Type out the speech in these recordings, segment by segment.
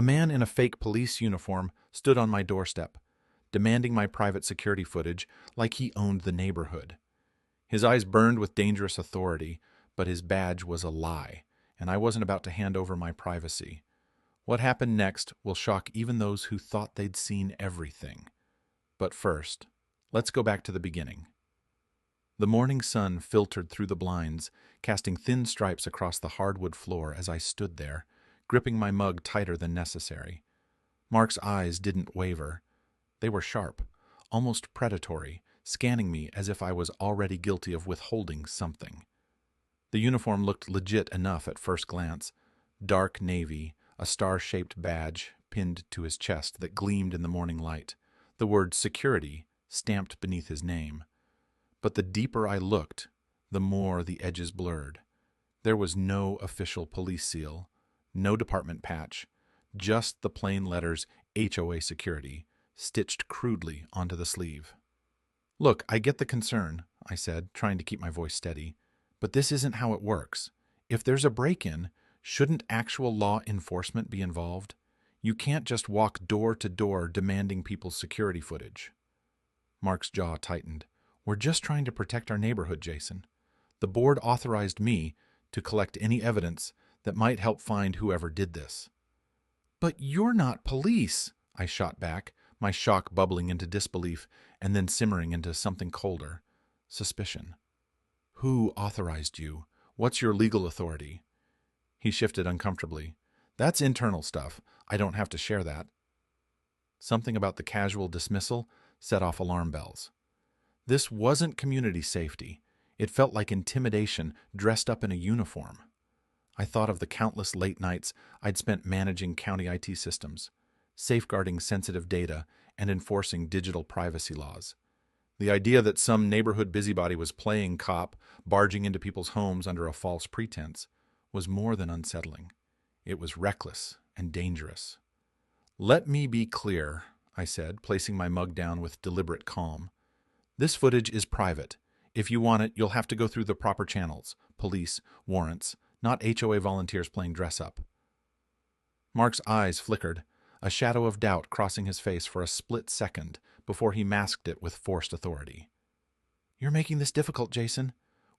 A man in a fake police uniform stood on my doorstep, demanding my private security footage like he owned the neighborhood. His eyes burned with dangerous authority, but his badge was a lie, and I wasn't about to hand over my privacy. What happened next will shock even those who thought they'd seen everything. But first, let's go back to the beginning. The morning sun filtered through the blinds, casting thin stripes across the hardwood floor as I stood there, gripping my mug tighter than necessary. Mark's eyes didn't waver. They were sharp, almost predatory, scanning me as if I was already guilty of withholding something. The uniform looked legit enough at first glance. Dark navy, a star-shaped badge pinned to his chest that gleamed in the morning light, the word security stamped beneath his name. But the deeper I looked, the more the edges blurred. There was no official police seal, no department patch, just the plain letters HOA Security, stitched crudely onto the sleeve. "Look, I get the concern," I said, trying to keep my voice steady, "but this isn't how it works. If there's a break-in, shouldn't actual law enforcement be involved? You can't just walk door to door demanding people's security footage." Mark's jaw tightened. "We're just trying to protect our neighborhood, Jason. The board authorized me to collect any evidence that might help find whoever did this." "But you're not police," I shot back, my shock bubbling into disbelief and then simmering into something colder. Suspicion. "Who authorized you? What's your legal authority?" He shifted uncomfortably. "That's internal stuff. I don't have to share that." Something about the casual dismissal set off alarm bells. This wasn't community safety. It felt like intimidation dressed up in a uniform. I thought of the countless late nights I'd spent managing county IT systems, safeguarding sensitive data, and enforcing digital privacy laws. The idea that some neighborhood busybody was playing cop, barging into people's homes under a false pretense, was more than unsettling. It was reckless and dangerous. "Let me be clear," I said, placing my mug down with deliberate calm. "This footage is private. If you want it, you'll have to go through the proper channels: police, warrants, not HOA volunteers playing dress-up." Mark's eyes flickered, a shadow of doubt crossing his face for a split second before he masked it with forced authority. "You're making this difficult, Jason.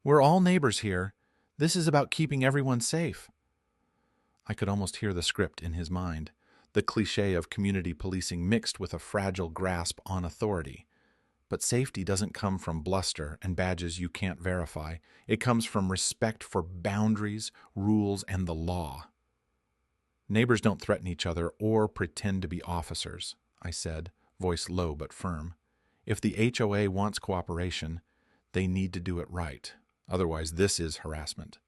We're all neighbors here. This is about keeping everyone safe." I could almost hear the script in his mind, the cliché of community policing mixed with a fragile grasp on authority. But safety doesn't come from bluster and badges you can't verify. It comes from respect for boundaries, rules, and the law. "Neighbors don't threaten each other or pretend to be officers," I said, voice low but firm. "If the HOA wants cooperation, they need to do it right. Otherwise, this is harassment."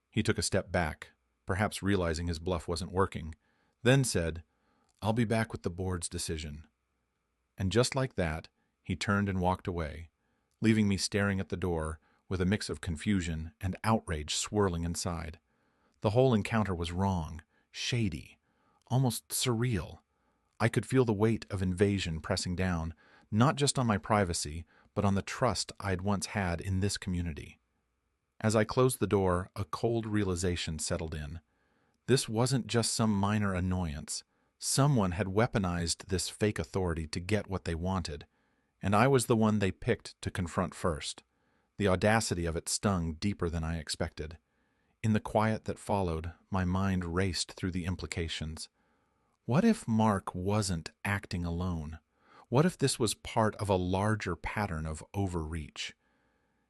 He took a step back, perhaps realizing his bluff wasn't working, then said, "I'll be back with the board's decision." And just like that, he turned and walked away, leaving me staring at the door with a mix of confusion and outrage swirling inside. The whole encounter was wrong, shady, almost surreal. I could feel the weight of invasion pressing down, not just on my privacy, but on the trust I'd once had in this community. As I closed the door, a cold realization settled in. This wasn't just some minor annoyance. Someone had weaponized this fake authority to get what they wanted, and I was the one they picked to confront first. The audacity of it stung deeper than I expected. In the quiet that followed, my mind raced through the implications. What if Mark wasn't acting alone? What if this was part of a larger pattern of overreach?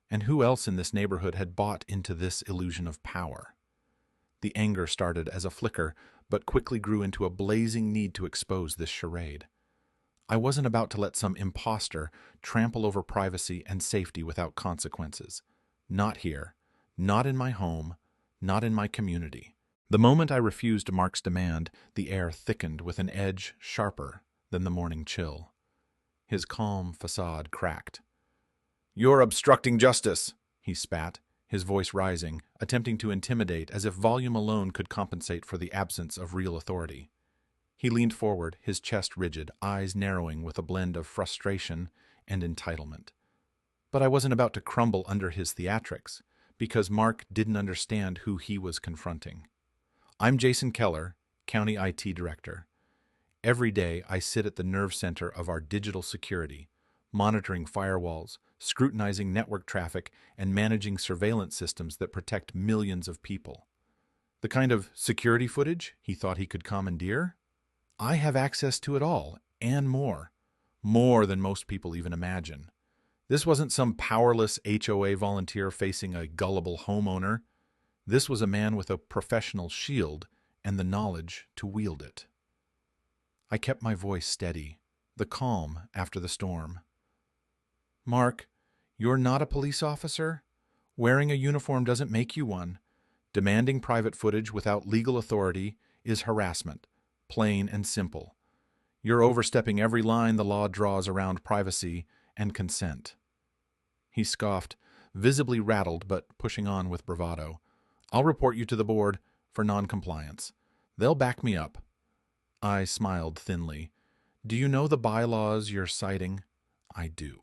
And who else in this neighborhood had bought into this illusion of power? The anger started as a flicker, but quickly grew into a blazing need to expose this charade. I wasn't about to let some imposter trample over privacy and safety without consequences. Not here. Not in my home. Not in my community. The moment I refused Mark's demand, the air thickened with an edge sharper than the morning chill. His calm facade cracked. "You're obstructing justice," he spat, his voice rising, attempting to intimidate as if volume alone could compensate for the absence of real authority. He leaned forward, his chest rigid, eyes narrowing with a blend of frustration and entitlement. But I wasn't about to crumble under his theatrics, because Mark didn't understand who he was confronting. "I'm Jason Keller. County IT Director. Every day, I sit at the nerve center of our digital security, monitoring firewalls, scrutinizing network traffic, and managing surveillance systems that protect millions of people. The kind of security footage he thought he could commandeer? I have access to it all, and more. More than most people even imagine. This wasn't some powerless HOA volunteer facing a gullible homeowner. This was a man with a professional shield and the knowledge to wield it. I kept my voice steady, the calm after the storm. Mark, you're not a police officer? Wearing a uniform doesn't make you one. Demanding private footage without legal authority is harassment, plain and simple. You're overstepping every line the law draws around privacy and consent. He scoffed, visibly rattled but pushing on with bravado. I'll report you to the board for noncompliance. They'll back me up. I smiled thinly. Do you know the bylaws you're citing? I do.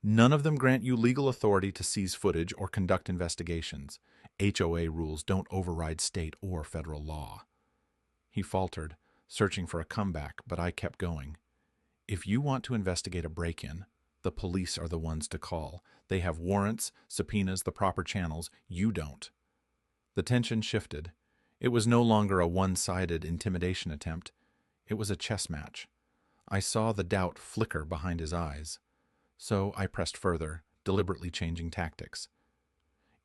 None of them grant you legal authority to seize footage or conduct investigations. HOA rules don't override state or federal law. He faltered, searching for a comeback, but I kept going. If you want to investigate a break-in, the police are the ones to call. They have warrants, subpoenas, the proper channels. You don't. The tension shifted. It was no longer a one-sided intimidation attempt. It was a chess match. I saw the doubt flicker behind his eyes. So I pressed further, deliberately changing tactics.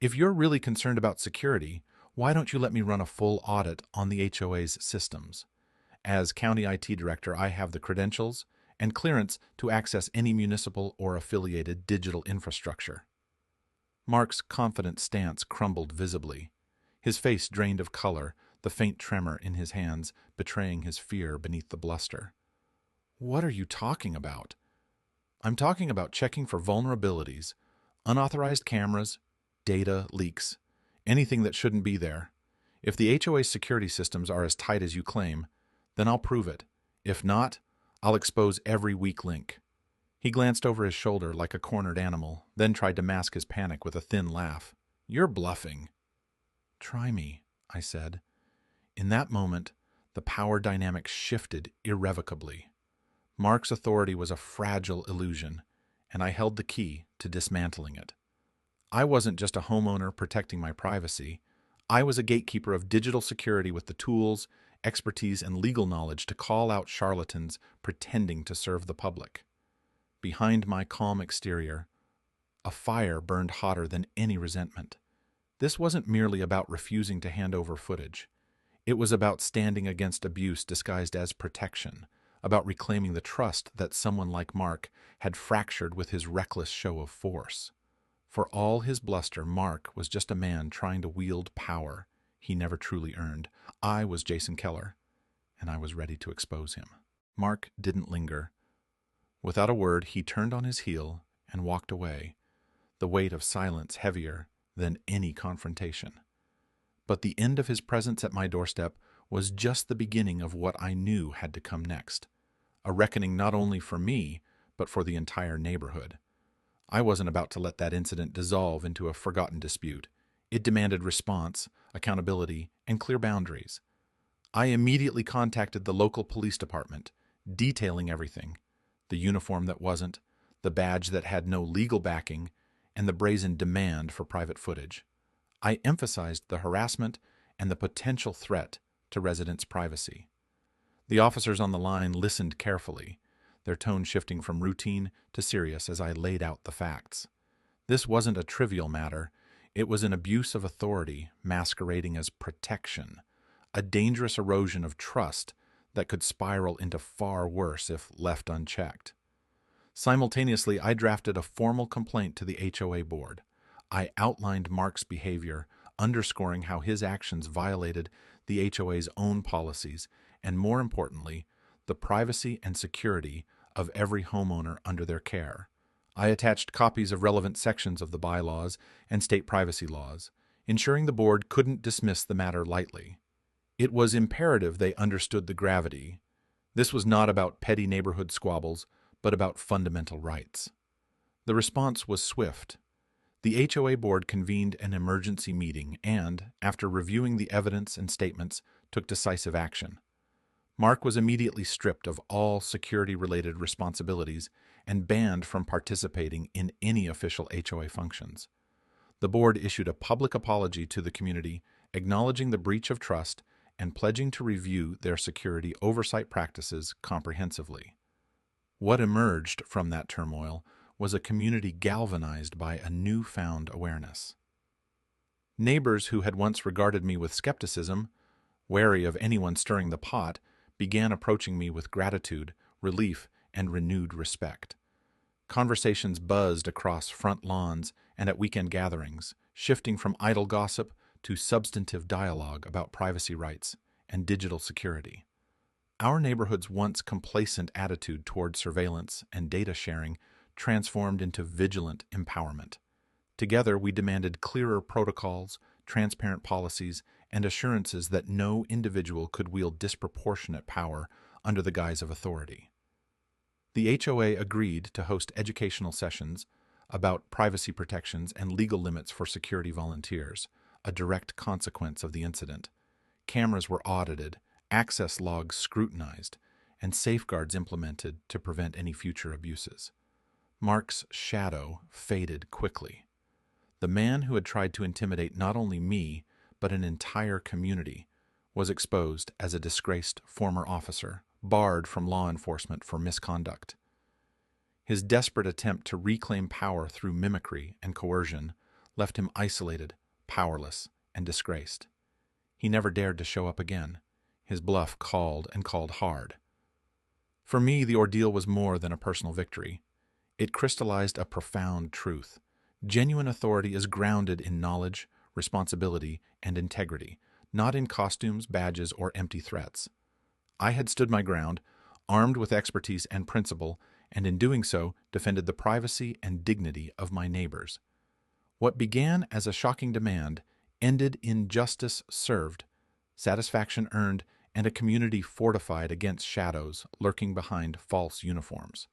If you're really concerned about security, why don't you let me run a full audit on the HOA's systems? As County IT Director, I have the credentials and clearance to access any municipal or affiliated digital infrastructure. Mark's confident stance crumbled visibly. His face drained of color, the faint tremor in his hands betraying his fear beneath the bluster. What are you talking about? I'm talking about checking for vulnerabilities, unauthorized cameras, data leaks, anything that shouldn't be there. If the HOA security systems are as tight as you claim, then I'll prove it. If not, I'll expose every weak link. He glanced over his shoulder like a cornered animal, then tried to mask his panic with a thin laugh. You're bluffing. Try me, I said. In that moment, the power dynamic shifted irrevocably. Mark's authority was a fragile illusion, and I held the key to dismantling it. I wasn't just a homeowner protecting my privacy. I was a gatekeeper of digital security with the tools, expertise, and legal knowledge to call out charlatans pretending to serve the public. Behind my calm exterior, a fire burned hotter than any resentment. This wasn't merely about refusing to hand over footage. It was about standing against abuse disguised as protection, about reclaiming the trust that someone like Mark had fractured with his reckless show of force. For all his bluster, Mark was just a man trying to wield power he never truly earned. I was Jason Keller, and I was ready to expose him. Mark didn't linger. Without a word, he turned on his heel and walked away, the weight of silence heavier than any confrontation. But the end of his presence at my doorstep was just the beginning of what I knew had to come next, a reckoning not only for me, but for the entire neighborhood. I wasn't about to let that incident dissolve into a forgotten dispute. It demanded response, accountability, and clear boundaries. I immediately contacted the local police department, detailing everything: the uniform that wasn't, the badge that had no legal backing, and the brazen demand for private footage. I emphasized the harassment and the potential threat to residents' privacy. The officers on the line listened carefully, their tone shifting from routine to serious as I laid out the facts. This wasn't a trivial matter. It was an abuse of authority masquerading as protection, a dangerous erosion of trust that could spiral into far worse if left unchecked. Simultaneously, I drafted a formal complaint to the HOA board. I outlined Mark's behavior, underscoring how his actions violated the HOA's own policies and, more importantly, the privacy and security of every homeowner under their care. I attached copies of relevant sections of the bylaws and state privacy laws, ensuring the board couldn't dismiss the matter lightly. It was imperative they understood the gravity. This was not about petty neighborhood squabbles, but about fundamental rights. The response was swift. The HOA board convened an emergency meeting and, after reviewing the evidence and statements, took decisive action. Mark was immediately stripped of all security-related responsibilities and banned from participating in any official HOA functions. The board issued a public apology to the community, acknowledging the breach of trust and pledging to review their security oversight practices comprehensively. What emerged from that turmoil was a community galvanized by a newfound awareness. Neighbors who had once regarded me with skepticism, wary of anyone stirring the pot, began approaching me with gratitude, relief, and renewed respect. Conversations buzzed across front lawns and at weekend gatherings, shifting from idle gossip to substantive dialogue about privacy rights and digital security. Our neighborhood's once complacent attitude toward surveillance and data sharing transformed into vigilant empowerment. Together, we demanded clearer protocols, transparent policies, and assurances that no individual could wield disproportionate power under the guise of authority. The HOA agreed to host educational sessions about privacy protections and legal limits for security volunteers, a direct consequence of the incident. Cameras were audited, access logs scrutinized, and safeguards implemented to prevent any future abuses. Mark's shadow faded quickly. The man who had tried to intimidate not only me, but an entire community, was exposed as a disgraced former officer, barred from law enforcement for misconduct. His desperate attempt to reclaim power through mimicry and coercion left him isolated, powerless, and disgraced. He never dared to show up again. His bluff called and called hard. For me, the ordeal was more than a personal victory. It crystallized a profound truth. Genuine authority is grounded in knowledge, responsibility, and integrity, not in costumes, badges, or empty threats. I had stood my ground, armed with expertise and principle, and in doing so defended the privacy and dignity of my neighbors. What began as a shocking demand ended in justice served, satisfaction earned, and a community fortified against shadows lurking behind false uniforms.